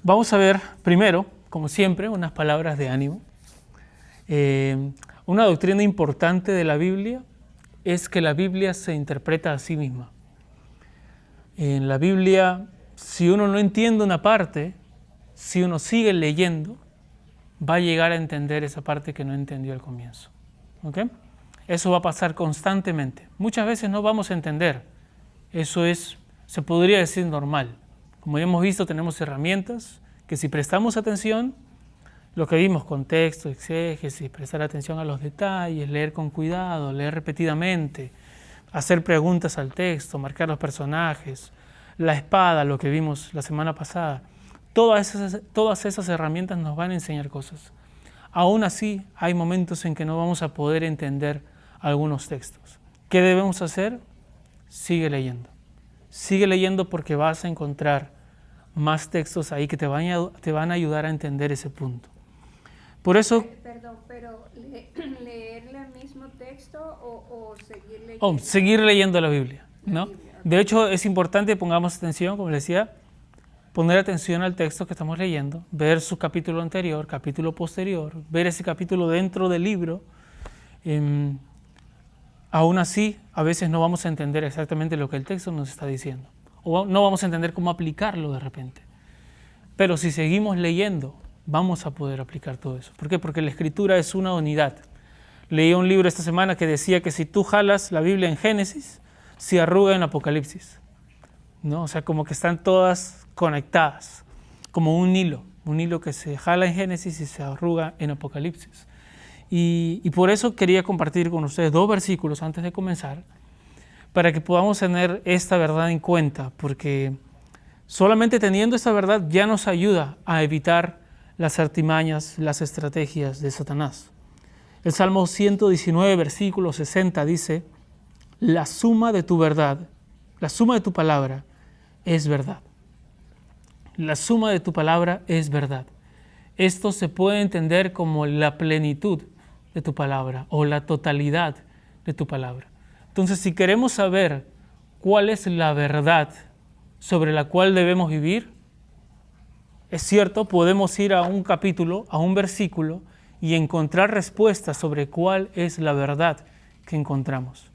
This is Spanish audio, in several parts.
Vamos a ver primero, como siempre, unas palabras de ánimo. Una doctrina importante de la Biblia es que la Biblia se interpreta a sí misma. En la Biblia, si uno no entiende una parte, si uno sigue leyendo, va a llegar a entender esa parte que no entendió al comienzo. ¿Ok? Eso va a pasar constantemente. Muchas veces no vamos a entender. Eso se podría decir normal. Como ya hemos visto, tenemos herramientas que si prestamos atención, lo que vimos, contexto, exégesis, prestar atención a los detalles, leer con cuidado, leer repetidamente, hacer preguntas al texto, marcar los personajes, la espada, lo que vimos la semana pasada, todas esas herramientas nos van a enseñar cosas. Aún así, hay momentos en que no vamos a poder entender algunos textos. ¿Qué debemos hacer? Sigue leyendo. Sigue leyendo porque vas a encontrar más textos ahí que te van a ayudar a entender ese punto. Por eso... Perdón, pero ¿leer el mismo texto o seguir leyendo? Seguir leyendo la Biblia, ¿no? De hecho, es importante que pongamos atención, como les decía, poner atención al texto que estamos leyendo, ver su capítulo anterior, capítulo posterior, ver ese capítulo dentro del libro. Aún así, a veces no vamos a entender exactamente lo que el texto nos está diciendo, o no vamos a entender cómo aplicarlo de repente. Pero si seguimos leyendo, vamos a poder aplicar todo eso. ¿Por qué? Porque la Escritura es una unidad. Leí un libro esta semana que decía que si tú jalas la Biblia en Génesis, se arruga en Apocalipsis, ¿no? O sea, como que están todas conectadas, como un hilo que se jala en Génesis y se arruga en Apocalipsis. Y por eso quería compartir con ustedes 2 versículos antes de comenzar, para que podamos tener esta verdad en cuenta, porque solamente teniendo esta verdad ya nos ayuda a evitar las artimañas, las estrategias de Satanás. El Salmo 119, versículo 60 dice: la suma de tu verdad, la suma de tu palabra es verdad. La suma de tu palabra es verdad. Esto se puede entender como la plenitud de tu palabra o la totalidad de tu palabra. Entonces, si queremos saber cuál es la verdad sobre la cual debemos vivir, es cierto, podemos ir a un capítulo, a un versículo y encontrar respuestas sobre cuál es la verdad que encontramos.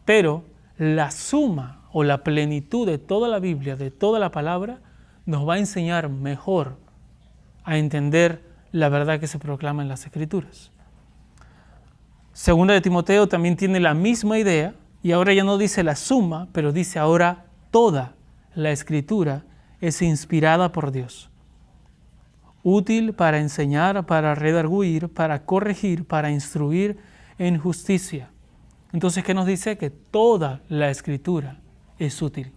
Pero la suma o la plenitud de toda la Biblia, de toda la palabra, nos va a enseñar mejor a entender la verdad que se proclama en las Escrituras. Segunda de Timoteo también tiene la misma idea, y ahora ya no dice la suma, pero dice ahora toda la Escritura es inspirada por Dios, útil para enseñar, para redarguir, para corregir, para instruir en justicia. Entonces, ¿qué nos dice? Que toda la Escritura es útil.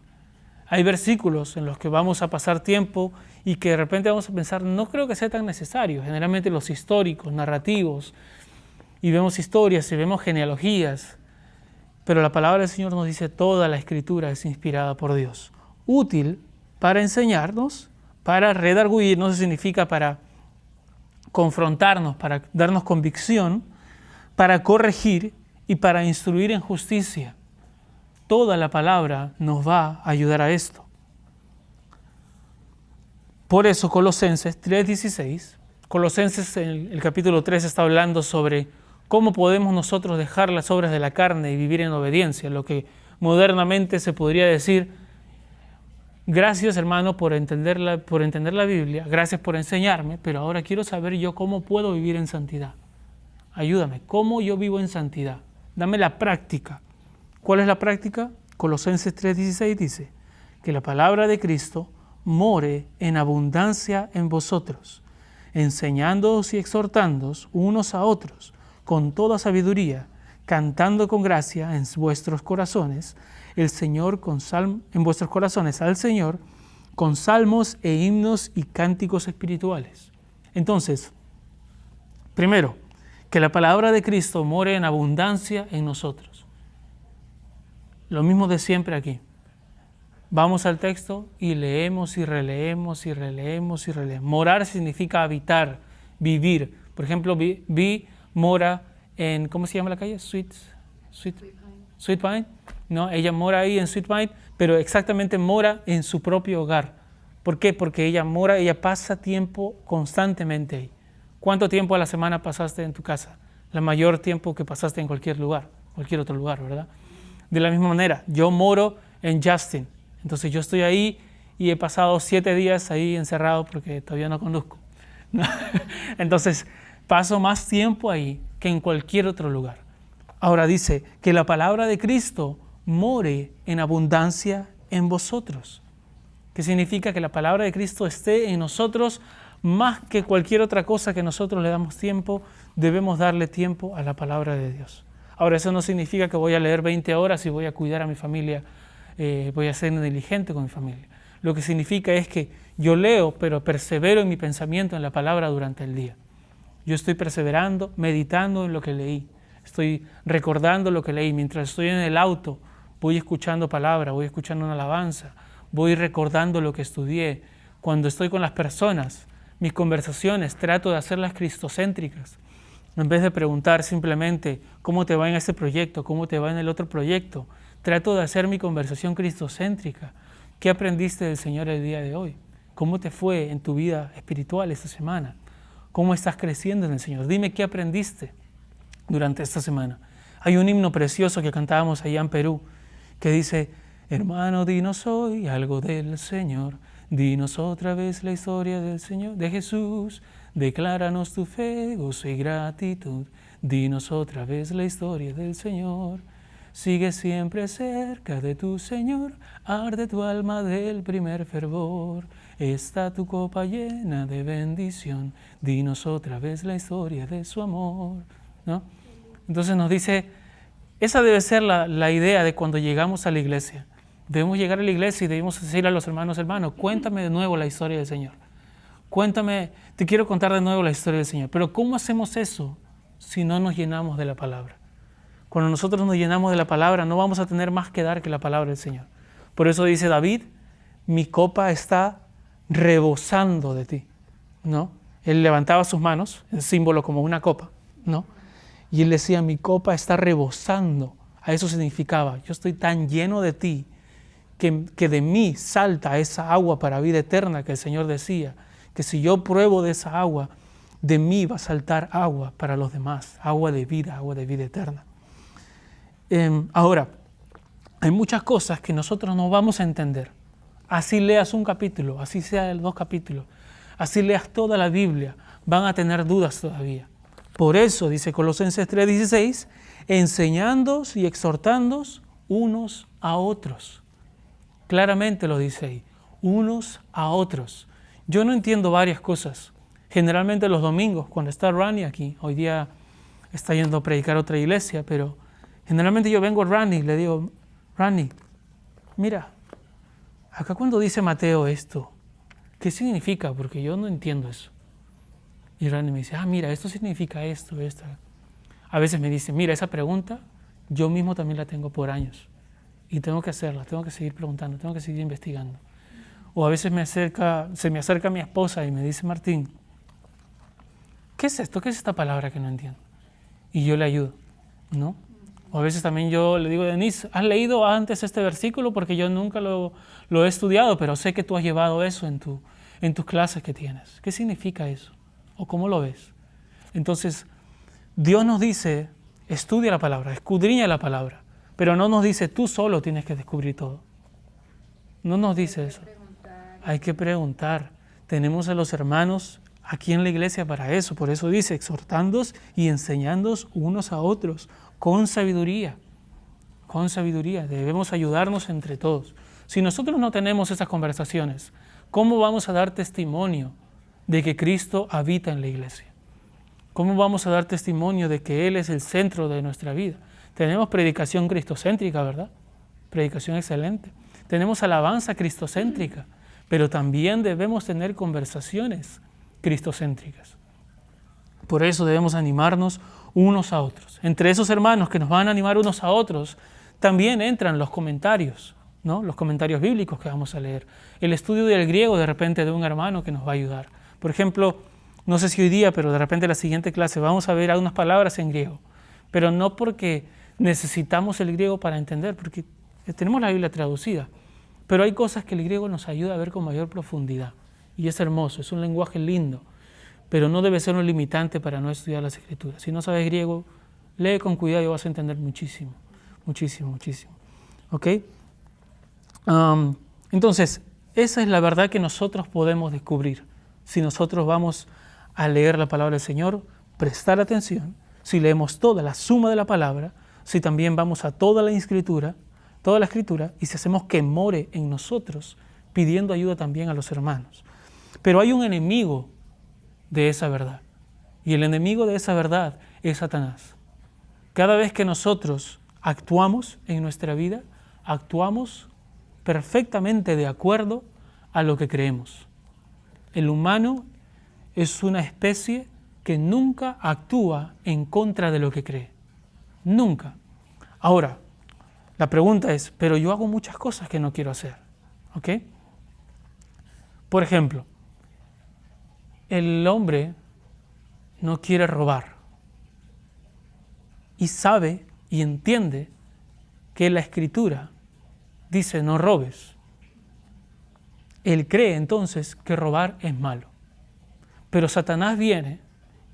Hay versículos en los que vamos a pasar tiempo y que de repente vamos a pensar, no creo que sea tan necesario. Generalmente los históricos, narrativos, y vemos historias y vemos genealogías, pero la palabra del Señor nos dice toda la Escritura es inspirada por Dios. Útil para enseñarnos, para redarguirnos, significa para confrontarnos, para darnos convicción, para corregir y para instruir en justicia. Toda la palabra nos va a ayudar a esto. Por eso Colosenses 3:16, Colosenses en el capítulo 3 está hablando sobre cómo podemos nosotros dejar las obras de la carne y vivir en obediencia, lo que modernamente se podría decir: gracias, hermano, por entender la Biblia, gracias por enseñarme, pero ahora quiero saber yo cómo puedo vivir en santidad. Ayúdame, ¿cómo yo vivo en santidad? Dame la práctica. ¿Cuál es la práctica? Colosenses 3:16 dice que la palabra de Cristo more en abundancia en vosotros, enseñándoos y exhortándoos unos a otros con toda sabiduría, cantando con gracia en vuestros corazones en vuestros corazones al Señor con salmos e himnos y cánticos espirituales. Entonces, primero, que la palabra de Cristo more en abundancia en nosotros. Lo mismo de siempre aquí. Vamos al texto y leemos y releemos y releemos y releemos. Morar significa habitar, vivir. Por ejemplo, mora en, ¿cómo se llama la calle? Sweet Pine. No, ella mora ahí en Sweet Pine, pero exactamente mora en su propio hogar. ¿Por qué? Porque ella pasa tiempo constantemente ahí. ¿Cuánto tiempo a la semana pasaste en tu casa? La mayor tiempo que pasaste en cualquier lugar, cualquier otro lugar, ¿verdad? De la misma manera, yo moro en Justin, entonces yo estoy ahí y he pasado 7 días ahí encerrado porque todavía no conduzco. Entonces, paso más tiempo ahí que en cualquier otro lugar. Ahora dice que la palabra de Cristo more en abundancia en vosotros. ¿Qué significa? Que la palabra de Cristo esté en nosotros más que cualquier otra cosa que nosotros le damos tiempo. Debemos darle tiempo a la palabra de Dios. Ahora, eso no significa que voy a leer 20 horas y voy a cuidar a mi familia, voy a ser diligente con mi familia. Lo que significa es que yo leo, pero persevero en mi pensamiento en la palabra durante el día. Yo estoy perseverando, meditando en lo que leí. Estoy recordando lo que leí. Mientras estoy en el auto, voy escuchando palabra, voy escuchando una alabanza, voy recordando lo que estudié. Cuando estoy con las personas, mis conversaciones, trato de hacerlas cristocéntricas. En vez de preguntar simplemente cómo te va en este proyecto, cómo te va en el otro proyecto, trato de hacer mi conversación cristocéntrica. ¿Qué aprendiste del Señor el día de hoy? ¿Cómo te fue en tu vida espiritual esta semana? ¿Cómo estás creciendo en el Señor? Dime qué aprendiste durante esta semana. Hay un himno precioso que cantábamos allá en Perú que dice: hermano, dinos hoy algo del Señor, dinos otra vez la historia del Señor, de Jesús, decláranos tu fe, gozo y gratitud, dinos otra vez la historia del Señor. Sigue siempre cerca de tu Señor, arde tu alma del primer fervor, está tu copa llena de bendición, dinos otra vez la historia de su amor, ¿no? Entonces nos dice, esa debe ser la idea de cuando llegamos a la iglesia. Debemos llegar a la iglesia y debemos decirle a los hermanos, cuéntame de nuevo la historia del Señor. Cuéntame, te quiero contar de nuevo la historia del Señor. Pero ¿cómo hacemos eso si no nos llenamos de la palabra? Cuando nosotros nos llenamos de la palabra, no vamos a tener más que dar que la palabra del Señor. Por eso dice David, mi copa está rebosando de ti, ¿no? Él levantaba sus manos, el símbolo como una copa, ¿no? Y él decía, mi copa está rebosando. A eso significaba, yo estoy tan lleno de ti que de mí salta esa agua para vida eterna que el Señor decía, que si yo pruebo de esa agua, de mí va a saltar agua para los demás, agua de vida eterna. Ahora, hay muchas cosas que nosotros no vamos a entender. Así leas un capítulo, así sea 2 capítulos, así leas toda la Biblia, van a tener dudas todavía. Por eso, dice Colosenses 3:16, enseñándoos y exhortándoos unos a otros. Claramente lo dice ahí, unos a otros. Yo no entiendo varias cosas. Generalmente los domingos, cuando está Rani aquí, hoy día está yendo a predicar a otra iglesia, pero generalmente yo vengo a Rani y le digo, Rani, mira, acá cuando dice Mateo esto, ¿qué significa? Porque yo no entiendo eso. Y Rani me dice, mira, esto significa esto. A veces me dice, mira, esa pregunta yo mismo también la tengo por años y tengo que hacerla, tengo que seguir preguntando, tengo que seguir investigando. O a veces se me acerca mi esposa y me dice, Martín, ¿qué es esto? ¿Qué es esta palabra que no entiendo? Y yo le ayudo, ¿no? O a veces también yo le digo, Denise, ¿has leído antes este versículo? Porque yo nunca lo he estudiado, pero sé que tú has llevado eso en tus clases que tienes. ¿Qué significa eso? ¿O cómo lo ves? Entonces, Dios nos dice, estudia la palabra, escudriña la palabra, pero no nos dice, tú solo tienes que descubrir todo. No nos dice eso. Hay que preguntar. Tenemos a los hermanos aquí en la iglesia para eso. Por eso dice, exhortándoos y enseñándoos unos a otros con sabiduría. Con sabiduría. Debemos ayudarnos entre todos. Si nosotros no tenemos esas conversaciones, ¿cómo vamos a dar testimonio de que Cristo habita en la iglesia? ¿Cómo vamos a dar testimonio de que Él es el centro de nuestra vida? Tenemos predicación cristocéntrica, ¿verdad? Predicación excelente. Tenemos alabanza cristocéntrica, pero también debemos tener conversaciones cristocéntricas. Por eso debemos animarnos unos a otros. Entre esos hermanos que nos van a animar unos a otros, también entran los comentarios, ¿no? Los comentarios bíblicos que vamos a leer. El estudio del griego de repente de un hermano que nos va a ayudar. Por ejemplo, no sé si hoy día, pero de repente en la siguiente clase vamos a ver algunas palabras en griego. Pero no porque necesitamos el griego para entender, porque tenemos la Biblia traducida, Pero hay cosas que el griego nos ayuda a ver con mayor profundidad. Y es hermoso, es un lenguaje lindo, pero no debe ser un limitante para no estudiar las Escrituras. Si no sabes griego, lee con cuidado y vas a entender muchísimo, muchísimo, muchísimo. ¿Ok? Entonces, esa es la verdad que nosotros podemos descubrir. Si nosotros vamos a leer la palabra del Señor, prestar atención, si leemos toda la suma de la palabra, si también vamos a toda la escritura, y si hacemos que more en nosotros, pidiendo ayuda también a los hermanos. Pero hay un enemigo de esa verdad, y el enemigo de esa verdad es Satanás. Cada vez que nosotros actuamos en nuestra vida, actuamos perfectamente de acuerdo a lo que creemos. El humano es una especie que nunca actúa en contra de lo que cree. Nunca. Ahora, la pregunta es, pero yo hago muchas cosas que no quiero hacer. ¿Ok? Por ejemplo, el hombre no quiere robar y sabe y entiende que la Escritura dice no robes. Él cree entonces que robar es malo. Pero Satanás viene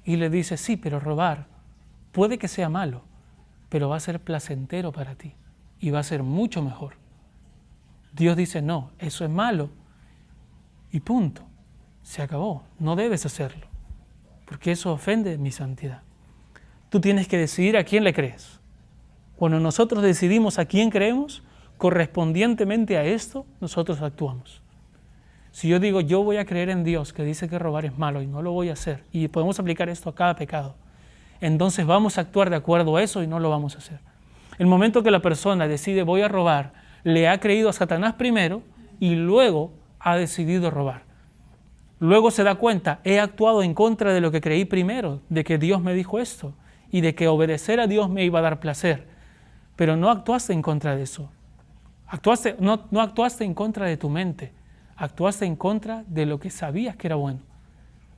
y le dice, sí, pero robar puede que sea malo, pero va a ser placentero para ti y va a ser mucho mejor. Dios dice, no, eso es malo y punto. Se acabó, no debes hacerlo, porque eso ofende mi santidad. Tú tienes que decidir a quién le crees. Cuando nosotros decidimos a quién creemos, correspondientemente a esto, nosotros actuamos. Si yo digo, yo voy a creer en Dios, que dice que robar es malo y no lo voy a hacer, y podemos aplicar esto a cada pecado, entonces vamos a actuar de acuerdo a eso y no lo vamos a hacer. El momento que la persona decide voy a robar, le ha creído a Satanás primero y luego ha decidido robar. Luego se da cuenta, he actuado en contra de lo que creí primero, de que Dios me dijo esto y de que obedecer a Dios me iba a dar placer. Pero no actuaste en contra de eso. No actuaste en contra de tu mente, actuaste en contra de lo que sabías que era bueno.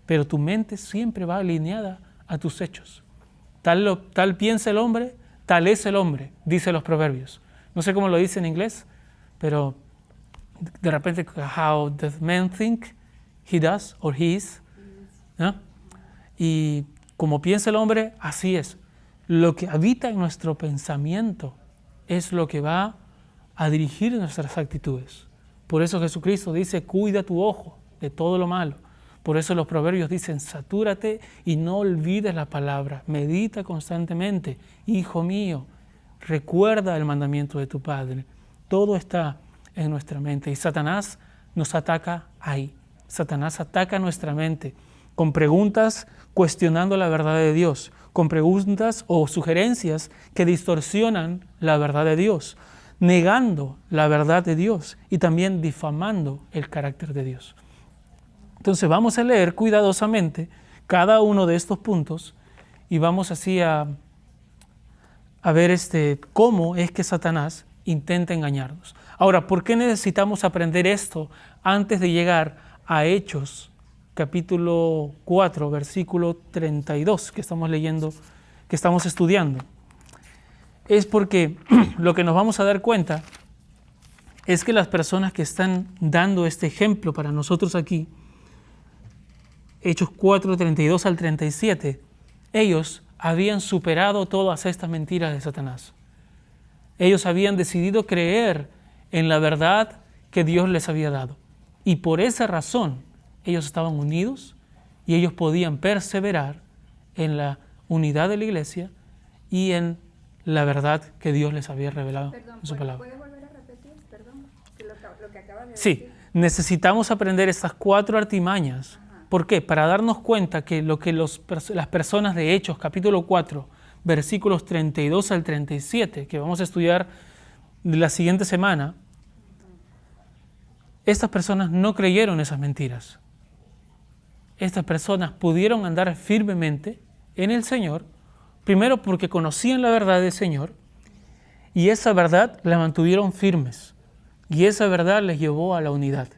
Pero tu mente siempre va alineada a tus hechos. Tal piensa el hombre, tal es el hombre, dice los proverbios. No sé cómo lo dice en inglés, pero de repente, how does man think, he does or he is. ¿No? Y como piensa el hombre, así es. Lo que habita en nuestro pensamiento es lo que va a dirigir nuestras actitudes. Por eso Jesucristo dice, cuida tu ojo de todo lo malo. Por eso los proverbios dicen, satúrate y no olvides la palabra. Medita constantemente. Hijo mío, recuerda el mandamiento de tu Padre. Todo está en nuestra mente. Y Satanás nos ataca ahí. Satanás ataca nuestra mente con preguntas cuestionando la verdad de Dios, con preguntas o sugerencias que distorsionan la verdad de Dios, negando la verdad de Dios y también difamando el carácter de Dios. Entonces vamos a leer cuidadosamente cada uno de estos puntos y vamos así a ver cómo es que Satanás intenta engañarnos. Ahora, ¿por qué necesitamos aprender esto antes de llegar a Hechos, capítulo 4, versículo 32, que estamos leyendo, que estamos estudiando? Es porque lo que nos vamos a dar cuenta es que las personas que están dando este ejemplo para nosotros aquí, Hechos 4, 32 al 37, ellos habían superado todas estas mentiras de Satanás. Ellos habían decidido creer en la verdad que Dios les había dado. Y por esa razón, ellos estaban unidos y ellos podían perseverar en la unidad de la iglesia y en la verdad que Dios les había revelado en su palabra. ¿Puedes volver a repetir? Perdón, lo que acabas de decir. Sí, necesitamos aprender estas 4 artimañas. ¿Por qué? Para darnos cuenta que lo que las personas de Hechos, capítulo 4, versículos 32 al 37, que vamos a estudiar la siguiente semana, estas personas no creyeron esas mentiras. Estas personas pudieron andar firmemente en el Señor, primero porque conocían la verdad del Señor, y esa verdad la mantuvieron firmes, y esa verdad les llevó a la unidad.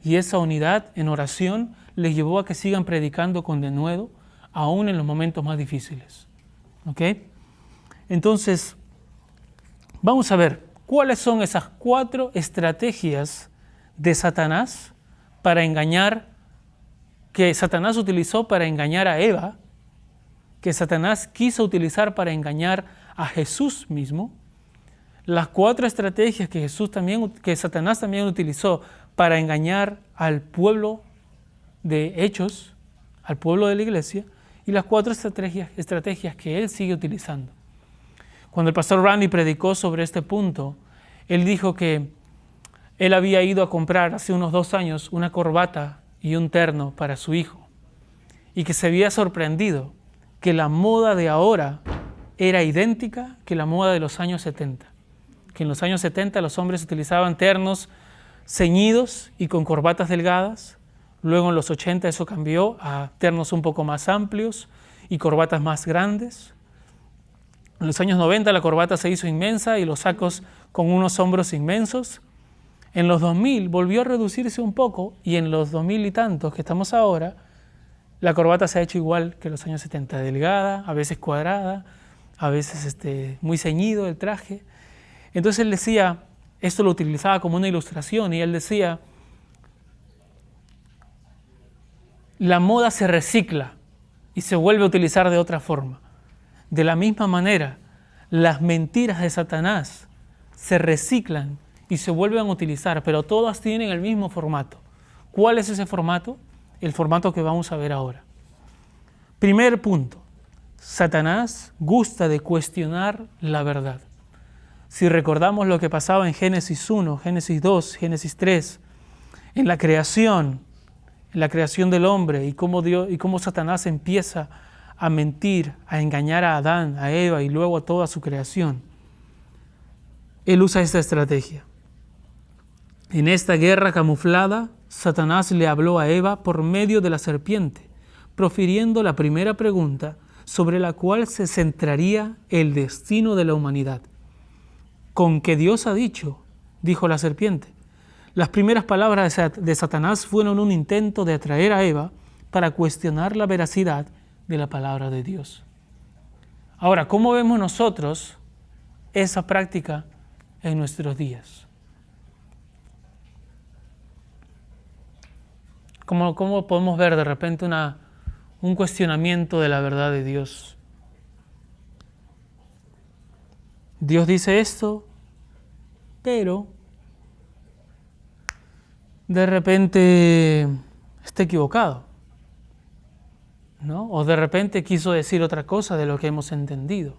Y esa unidad en oración les llevó a que sigan predicando con denuedo, aún en los momentos más difíciles. ¿Ok? Entonces, vamos a ver ¿Cuáles son esas 4 estrategias de Satanás para engañar, que Satanás utilizó para engañar a Eva, que Satanás quiso utilizar para engañar a Jesús mismo? Las 4 estrategias que Satanás también utilizó para engañar al pueblo de Hechos, al pueblo de la iglesia, y las 4 estrategias que él sigue utilizando. Cuando el pastor Randy predicó sobre este punto, él dijo que él había ido a comprar hace unos 2 años una corbata y un terno para su hijo, y que se había sorprendido que la moda de ahora era idéntica que la moda de los años 70. Que en los años 70 los hombres utilizaban ternos ceñidos y con corbatas delgadas. Luego en los 80 eso cambió a ternos un poco más amplios y corbatas más grandes. En los años 90 la corbata se hizo inmensa y los sacos con unos hombros inmensos. En los 2000 volvió a reducirse un poco y en los 2000 y tantos que estamos ahora, la corbata se ha hecho igual que los años 70, delgada, a veces cuadrada, a veces muy ceñido el traje. Entonces él decía, esto lo utilizaba como una ilustración, y él decía, la moda se recicla y se vuelve a utilizar de otra forma. De la misma manera, las mentiras de Satanás se reciclan y se vuelven a utilizar, pero todas tienen el mismo formato. ¿Cuál es ese formato? El formato que vamos a ver ahora. Primer punto, Satanás gusta de cuestionar la verdad. Si recordamos lo que pasaba en Génesis 1, Génesis 2, Génesis 3, en la creación del hombre y cómo Satanás empieza a mentir, a engañar a Adán, a Eva y luego a toda su creación. Él usa esta estrategia. En esta guerra camuflada, Satanás le habló a Eva por medio de la serpiente, profiriendo la primera pregunta sobre la cual se centraría el destino de la humanidad. «¿Con qué Dios ha dicho?», dijo la serpiente. Las primeras palabras de Satanás fueron un intento de atraer a Eva para cuestionar la veracidad de la palabra de Dios. Ahora, ¿cómo vemos nosotros esa práctica en nuestros días? ¿Cómo podemos ver de repente un cuestionamiento de la verdad de Dios? Dios dice esto, pero de repente está equivocado, ¿no? O de repente quiso decir otra cosa de lo que hemos entendido.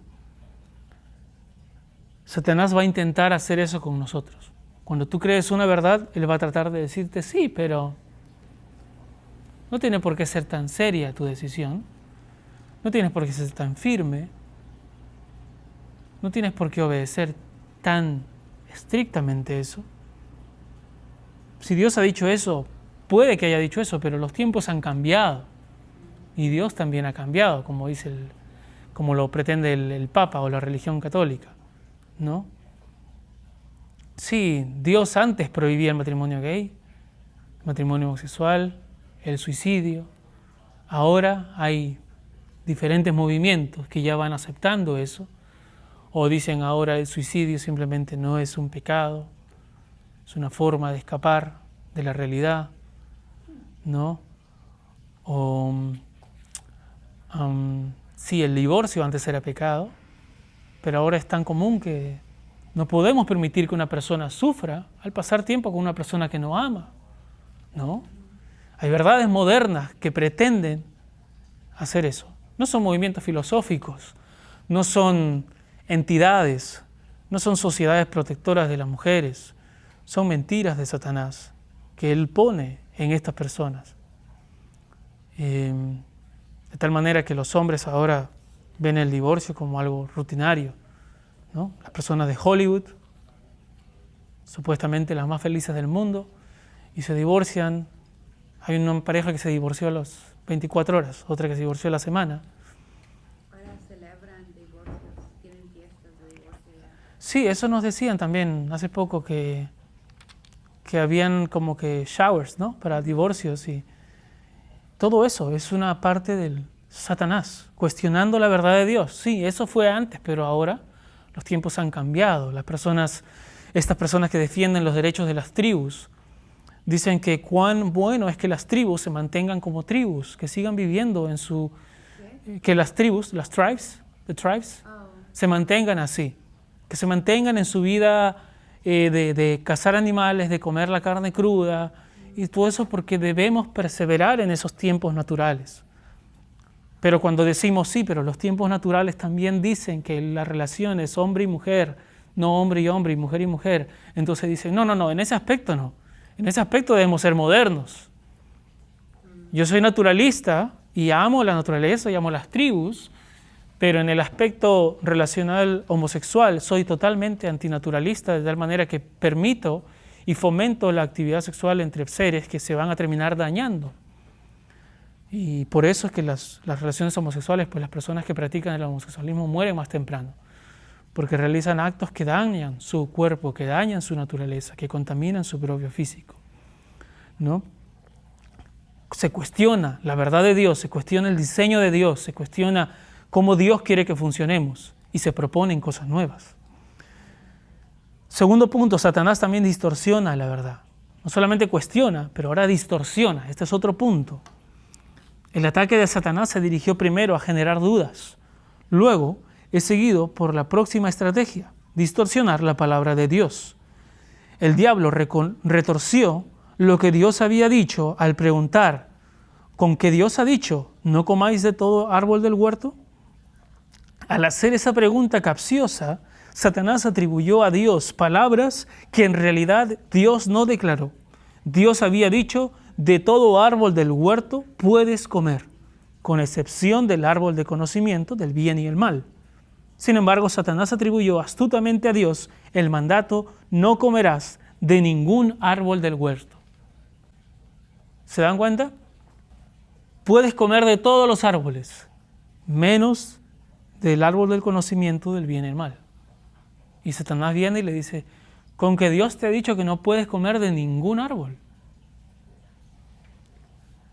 Satanás va a intentar hacer eso con nosotros. Cuando tú crees una verdad, él va a tratar de decirte sí, pero no tiene por qué ser tan seria tu decisión, no tienes por qué ser tan firme, no tienes por qué obedecer tan estrictamente eso. Si Dios ha dicho eso, puede que haya dicho eso, pero los tiempos han cambiado y Dios también ha cambiado, como lo pretende el Papa o la religión católica, ¿no? Sí, Dios antes prohibía el matrimonio gay, el matrimonio homosexual, el suicidio. Ahora hay diferentes movimientos que ya van aceptando eso, o dicen ahora el suicidio simplemente no es un pecado, es una forma de escapar de la realidad, ¿no? O sí, el divorcio antes era pecado, pero ahora es tan común que no podemos permitir que una persona sufra al pasar tiempo con una persona que no ama, ¿no? Hay verdades modernas que pretenden hacer eso. No son movimientos filosóficos, no son entidades, no son sociedades protectoras de las mujeres, son mentiras de Satanás que él pone en estas personas. De tal manera que los hombres ahora ven el divorcio como algo rutinario, ¿no? Las personas de Hollywood, supuestamente las más felices del mundo, y se divorcian. Hay una pareja que se divorció a las 24 horas, otra que se divorció a la semana. Ahora celebran divorcios, tienen fiestas de divorcio ya. Sí, eso nos decían también hace poco que habían como que showers, ¿no? Para divorcios, y todo eso es una parte del Satanás, cuestionando la verdad de Dios. Sí, eso fue antes, pero ahora los tiempos han cambiado. Las personas Estas personas que defienden los derechos de las tribus dicen que cuán bueno es que las tribus se mantengan como tribus, que sigan viviendo en su... que las tribus, the tribes, se mantengan así, que se mantengan en su vida de cazar animales, de comer la carne cruda, y todo eso porque debemos perseverar en esos tiempos naturales. Pero cuando decimos sí, pero los tiempos naturales también dicen que la relación es hombre y mujer, no hombre y mujer y mujer, entonces dicen, no, en ese aspecto no. En ese aspecto debemos ser modernos. Yo soy naturalista y amo la naturaleza y amo las tribus, pero en el aspecto relacional homosexual soy totalmente antinaturalista, de tal manera que permito y fomento la actividad sexual entre seres que se van a terminar dañando. Y por eso es que las relaciones homosexuales, pues las personas que practican el homosexualismo mueren más temprano, porque realizan actos que dañan su cuerpo, que dañan su naturaleza, que contaminan su propio físico, ¿no? Se cuestiona la verdad de Dios, se cuestiona el diseño de Dios, se cuestiona cómo Dios quiere que funcionemos y se proponen cosas nuevas. Segundo punto, Satanás también distorsiona la verdad. No solamente cuestiona, pero ahora distorsiona. Este es otro punto. El ataque de Satanás se dirigió primero a generar dudas. Luego es seguido por la próxima estrategia, distorsionar la palabra de Dios. El diablo retorció lo que Dios había dicho al preguntar, ¿con qué Dios ha dicho, no comáis de todo árbol del huerto? Al hacer esa pregunta capciosa, Satanás atribuyó a Dios palabras que en realidad Dios no declaró. Dios había dicho, de todo árbol del huerto puedes comer, con excepción del árbol de conocimiento del bien y el mal. Sin embargo, Satanás atribuyó astutamente a Dios el mandato, no comerás de ningún árbol del huerto. ¿Se dan cuenta? Puedes comer de todos los árboles, menos del árbol del conocimiento del bien y el mal. Y Satanás viene y le dice, con que Dios te ha dicho que no puedes comer de ningún árbol.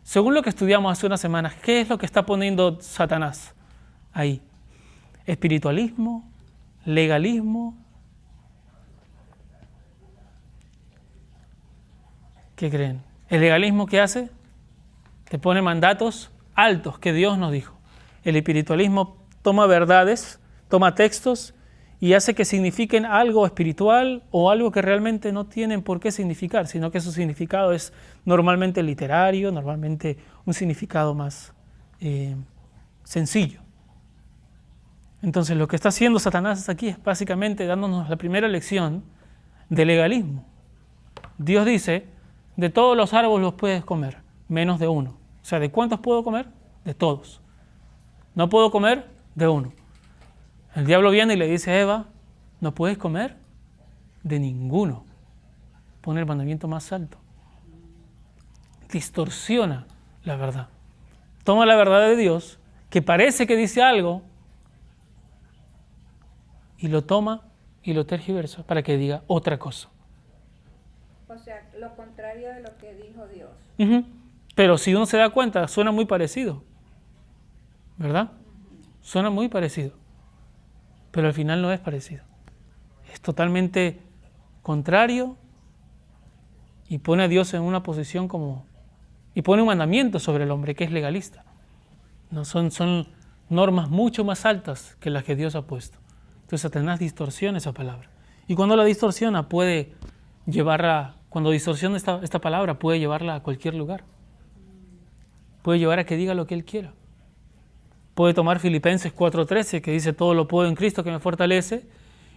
Según lo que estudiamos hace unas semanas, ¿qué es lo que está poniendo Satanás ahí? Espiritualismo, legalismo. ¿Qué creen? ¿El legalismo qué hace? Te pone mandatos altos que Dios nos dijo. El espiritualismo toma verdades, toma textos y hace que signifiquen algo espiritual o algo que realmente no tienen por qué significar, sino que su significado es normalmente literario, normalmente un significado más sencillo. Entonces lo que está haciendo Satanás aquí es básicamente dándonos la primera lección de legalismo. Dios dice, de todos los árboles los puedes comer, menos de uno. O sea, ¿de cuántos puedo comer? De todos. No puedo comer de uno. El diablo viene y le dice a Eva, no puedes comer de ninguno. Pone el mandamiento más alto. Distorsiona la verdad. Toma la verdad de Dios, que parece que dice algo, y lo toma y lo tergiversa para que diga otra cosa. O sea, lo contrario de lo que dijo Dios. Pero si uno se da cuenta, suena muy parecido, ¿verdad? Suena muy parecido, pero al final no es parecido. Es totalmente contrario y pone a Dios en una posición como... y pone un mandamiento sobre el hombre que es legalista. No, son normas mucho más altas que las que Dios ha puesto. Entonces Satanás distorsiona esa palabra. Y cuando la distorsiona puede llevarla, cuando distorsiona esta palabra puede llevarla a cualquier lugar. Puede llevar a que diga lo que él quiera. Puede tomar Filipenses 4:13, que dice todo lo puedo en Cristo que me fortalece,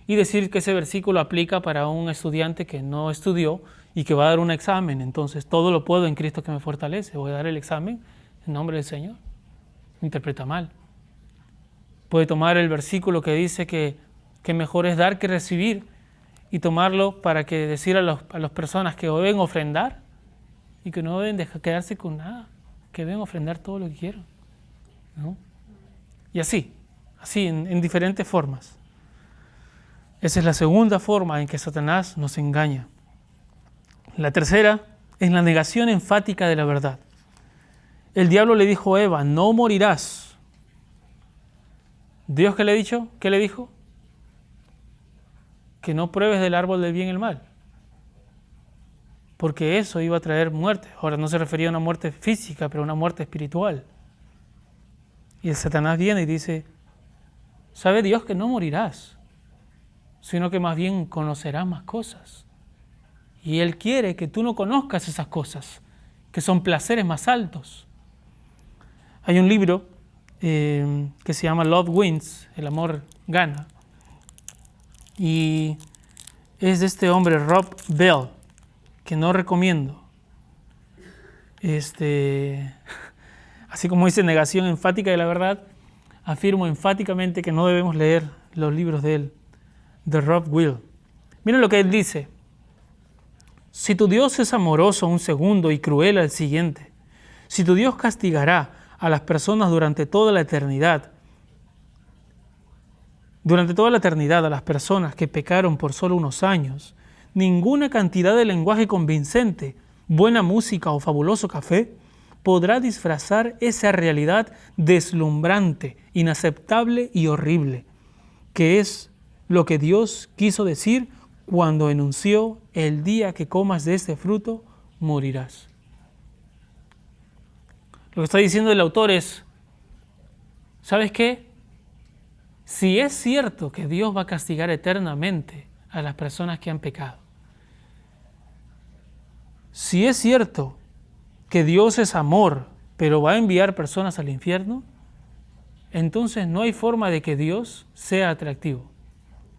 y decir que ese versículo aplica para un estudiante que no estudió y que va a dar un examen. Entonces, todo lo puedo en Cristo que me fortalece. Voy a dar el examen en nombre del Señor. Interpreta mal. Puede tomar el versículo que dice que mejor es dar que recibir y tomarlo para que decir a las personas que deben ofrendar y que no deben quedarse con nada, que deben ofrendar todo lo que quieran, ¿no? Y así en diferentes formas. Esa es la segunda forma en que Satanás nos engaña. La tercera es la negación enfática de la verdad. El diablo le dijo a Eva, no morirás. ¿Dios qué le ha dicho? ¿Qué le dijo? que no pruebes del árbol del bien y el mal, porque eso iba a traer muerte. Ahora no se refería a una muerte física, pero a una muerte espiritual. Y el Satanás viene y dice, sabe Dios que no morirás, sino que más bien conocerás más cosas. Y Él quiere que tú no conozcas esas cosas, que son placeres más altos. Hay un libro que se llama Love Wins, el amor gana, y es de este hombre Rob Bell, que no recomiendo. Así como dice negación enfática de la verdad, afirmo enfáticamente que no debemos leer los libros de él, de Rob Will. Miren lo que él dice. Si tu Dios es amoroso un segundo y cruel al siguiente, si tu Dios castigará a las personas durante toda la eternidad a las personas que pecaron por solo unos años, ninguna cantidad de lenguaje convincente, buena música o fabuloso café podrá disfrazar esa realidad deslumbrante, inaceptable y horrible, que es lo que Dios quiso decir cuando enunció: el día que comas de este fruto, morirás. Lo que está diciendo el autor es, ¿sabes qué? Si es cierto que Dios va a castigar eternamente a las personas que han pecado, si es cierto que Dios es amor, pero va a enviar personas al infierno, entonces no hay forma de que Dios sea atractivo.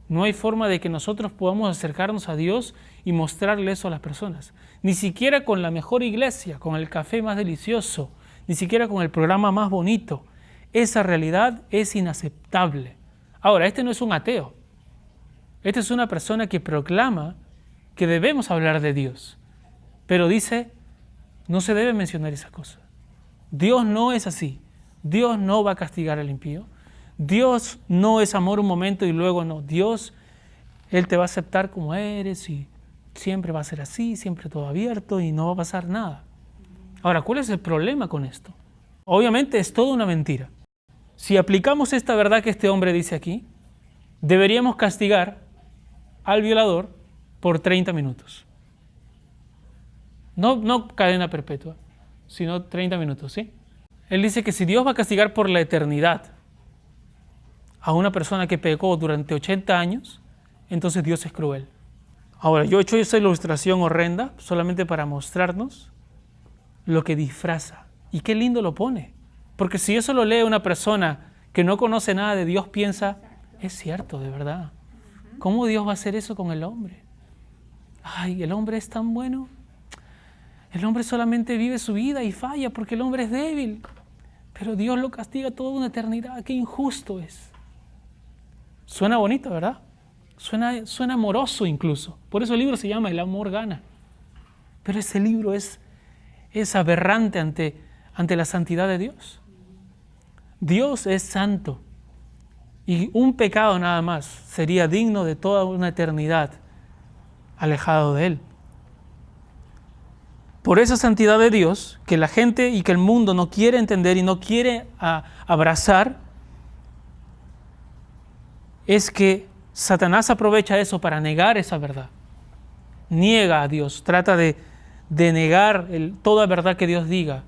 No hay forma de que nosotros podamos acercarnos a Dios y mostrarle eso a las personas. Ni siquiera con la mejor iglesia, con el café más delicioso, ni siquiera con el programa más bonito. Esa realidad es inaceptable. Ahora, este no es un ateo. Este es una persona que proclama que debemos hablar de Dios, pero dice, no se debe mencionar esas cosas. Dios no es así. Dios no va a castigar al impío. Dios no es amor un momento y luego no. Dios, Él te va a aceptar como eres y siempre va a ser así, siempre todo abierto y no va a pasar nada. Ahora, ¿cuál es el problema con esto? Obviamente es toda una mentira. Si aplicamos esta verdad que este hombre dice aquí, deberíamos castigar al violador por 30 minutos. No cadena perpetua, sino 30 minutos, ¿sí? Él dice que si Dios va a castigar por la eternidad a una persona que pecó durante 80 años, entonces Dios es cruel. Ahora, yo he hecho esa ilustración horrenda solamente para mostrarnos lo que disfraza. Y qué lindo lo pone. Porque si eso lo lee una persona que no conoce nada de Dios, piensa, es cierto, de verdad. ¿Cómo Dios va a hacer eso con el hombre? Ay, el hombre es tan bueno. El hombre solamente vive su vida y falla porque el hombre es débil. Pero Dios lo castiga toda una eternidad. Qué injusto es. Suena bonito, ¿verdad? Suena amoroso incluso. Por eso el libro se llama El amor gana. Pero ese libro es aberrante ante la santidad de Dios. Dios es santo. Y un pecado nada más sería digno de toda una eternidad alejado de Él. Por esa santidad de Dios, que la gente y que el mundo no quiere entender y no quiere abrazar, es que Satanás aprovecha eso para negar esa verdad. Niega a Dios, trata de negar toda verdad que Dios diga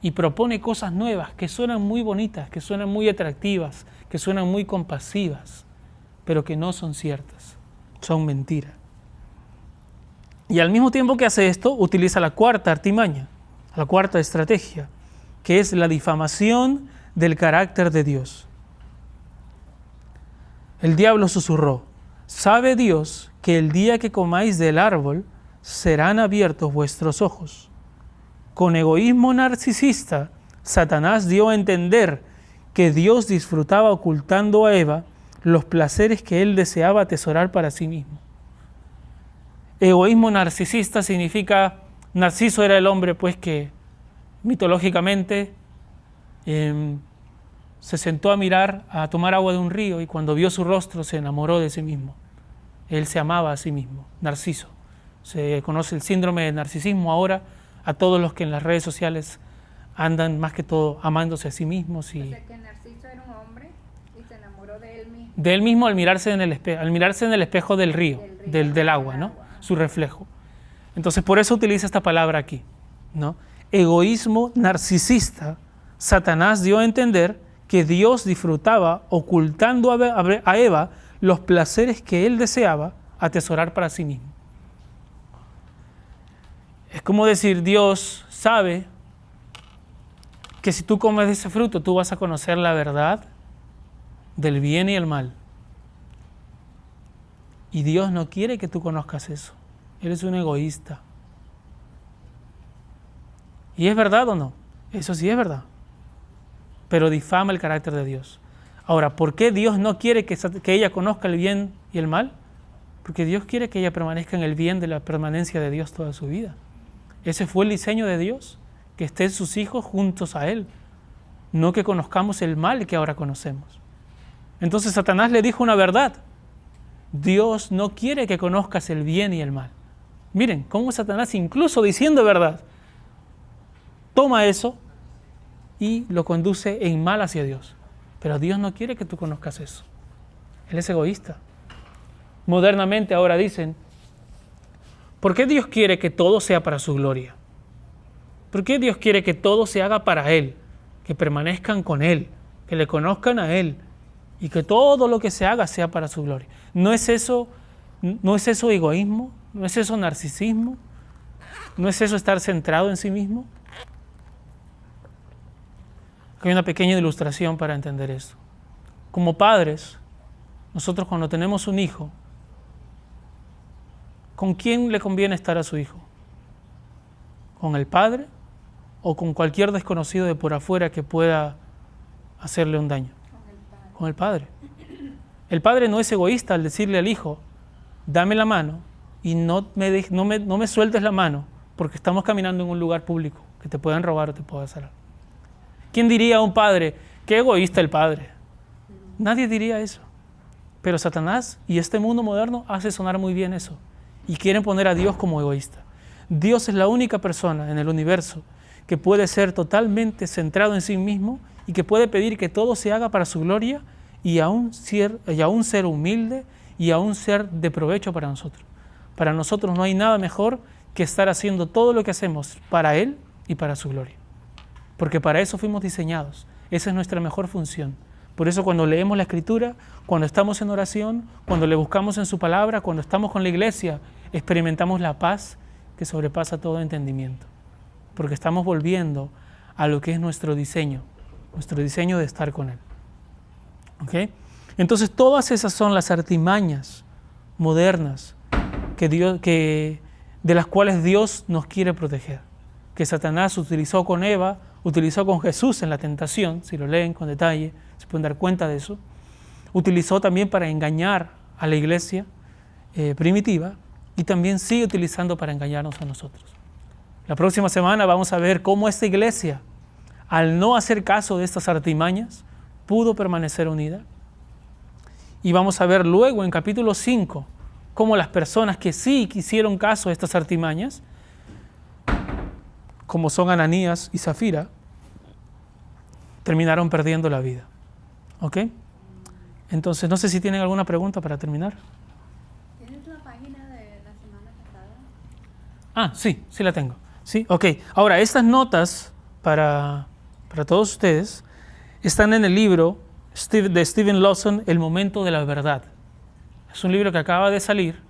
y propone cosas nuevas que suenan muy bonitas, que suenan muy atractivas, que suenan muy compasivas, pero que no son ciertas, son mentiras. Y al mismo tiempo que hace esto, utiliza la cuarta artimaña, la cuarta estrategia, que es la difamación del carácter de Dios. El diablo susurró: ¿sabe Dios que el día que comáis del árbol serán abiertos vuestros ojos? Con egoísmo narcisista, Satanás dio a entender que Dios disfrutaba ocultando a Eva los placeres que él deseaba atesorar para sí mismo. Egoísmo narcisista significa, Narciso era el hombre pues que mitológicamente se sentó a tomar agua de un río y cuando vio su rostro se enamoró de sí mismo. Él se amaba a sí mismo, Narciso. Se conoce el síndrome de narcisismo ahora a todos los que en las redes sociales andan más que todo amándose a sí mismos. O sea que Narciso era un hombre y se enamoró de él mismo. De él mismo al mirarse en el espejo del río, del agua, ¿no? Su reflejo. Entonces, por eso utiliza esta palabra aquí, ¿no? Egoísmo narcisista. Satanás dio a entender que Dios disfrutaba ocultando a Eva los placeres que él deseaba atesorar para sí mismo. Es como decir, Dios sabe que si tú comes de ese fruto, tú vas a conocer la verdad del bien y el mal. Y Dios no quiere que tú conozcas eso. Eres un egoísta. ¿Y es verdad o no? Eso sí es verdad. Pero difama el carácter de Dios. Ahora, ¿por qué Dios no quiere que ella conozca el bien y el mal? Porque Dios quiere que ella permanezca en el bien de la permanencia de Dios toda su vida. Ese fue el diseño de Dios, que estén sus hijos juntos a Él, no que conozcamos el mal que ahora conocemos. Entonces Satanás le dijo una verdad. Dios no quiere que conozcas el bien y el mal. Miren, cómo Satanás, incluso diciendo verdad, toma eso y lo conduce en mal hacia Dios. Pero Dios no quiere que tú conozcas eso. Él es egoísta. Modernamente ahora dicen, ¿por qué Dios quiere que todo sea para su gloria? ¿Por qué Dios quiere que todo se haga para Él? Que permanezcan con Él, que le conozcan a Él y que todo lo que se haga sea para su gloria. ¿No es eso egoísmo? ¿No es eso narcisismo? ¿No es eso estar centrado en sí mismo? Hay una pequeña ilustración para entender esto. Como padres, nosotros cuando tenemos un hijo, ¿con quién le conviene estar a su hijo? ¿Con el padre o con cualquier desconocido de por afuera que pueda hacerle un daño? Con el padre. El padre no es egoísta al decirle al hijo, dame la mano y no me sueltes la mano porque estamos caminando en un lugar público que te puedan robar o te puedan hacer algo. ¿Quién diría a un padre, qué egoísta el padre? Nadie diría eso. Pero Satanás y este mundo moderno hace sonar muy bien eso. Y quieren poner a Dios como egoísta. Dios es la única persona en el universo que puede ser totalmente centrado en sí mismo y que puede pedir que todo se haga para su gloria y a un ser humilde y a un ser de provecho para nosotros. Para nosotros no hay nada mejor que estar haciendo todo lo que hacemos para Él y para su gloria. Porque para eso fuimos diseñados. Esa es nuestra mejor función. Por eso cuando leemos la Escritura, cuando estamos en oración, cuando le buscamos en su palabra, cuando estamos con la iglesia, experimentamos la paz que sobrepasa todo entendimiento. Porque estamos volviendo a lo que es nuestro diseño de estar con Él. ¿Okay? Entonces todas esas son las artimañas modernas de las cuales Dios nos quiere proteger. Que Satanás utilizó con Eva, utilizó con Jesús en la tentación, si lo leen con detalle, se pueden dar cuenta de eso. Utilizó también para engañar a la iglesia primitiva y también sigue utilizando para engañarnos a nosotros. La próxima semana vamos a ver cómo esta iglesia, al no hacer caso de estas artimañas, pudo permanecer unida. Y vamos a ver luego en capítulo 5 cómo las personas que sí hicieron caso a estas artimañas, como son Ananías y Zafira, terminaron perdiendo la vida. ¿Ok? Entonces, no sé si tienen alguna pregunta para terminar. ¿Tienes la página de la semana pasada? Ah, sí la tengo. Sí, ok. Ahora, estas notas para todos ustedes están en el libro de Steven Lawson, El momento de la verdad. Es un libro que acaba de salir,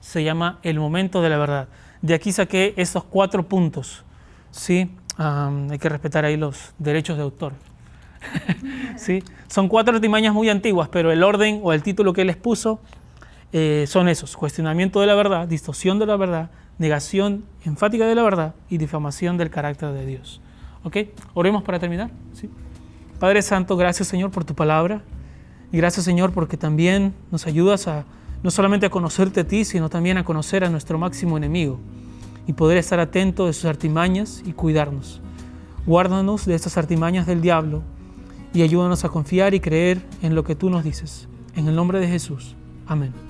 se llama El momento de la verdad. De aquí saqué estos 4 puntos. ¿Sí? Hay que respetar ahí los derechos de autor. ¿Sí? Son 4 artimañas muy antiguas, pero el orden o el título que él les puso son esos: cuestionamiento de la verdad, distorsión de la verdad, negación enfática de la verdad y difamación del carácter de Dios. ¿Ok? Oremos para terminar. ¿Sí? Padre Santo, gracias Señor por tu palabra y gracias Señor porque también nos ayudas a no solamente a conocerte a ti, sino también a conocer a nuestro máximo enemigo y poder estar atento de sus artimañas y cuidarnos. Guárdanos de estas artimañas del diablo y ayúdanos a confiar y creer en lo que tú nos dices. En el nombre de Jesús. Amén.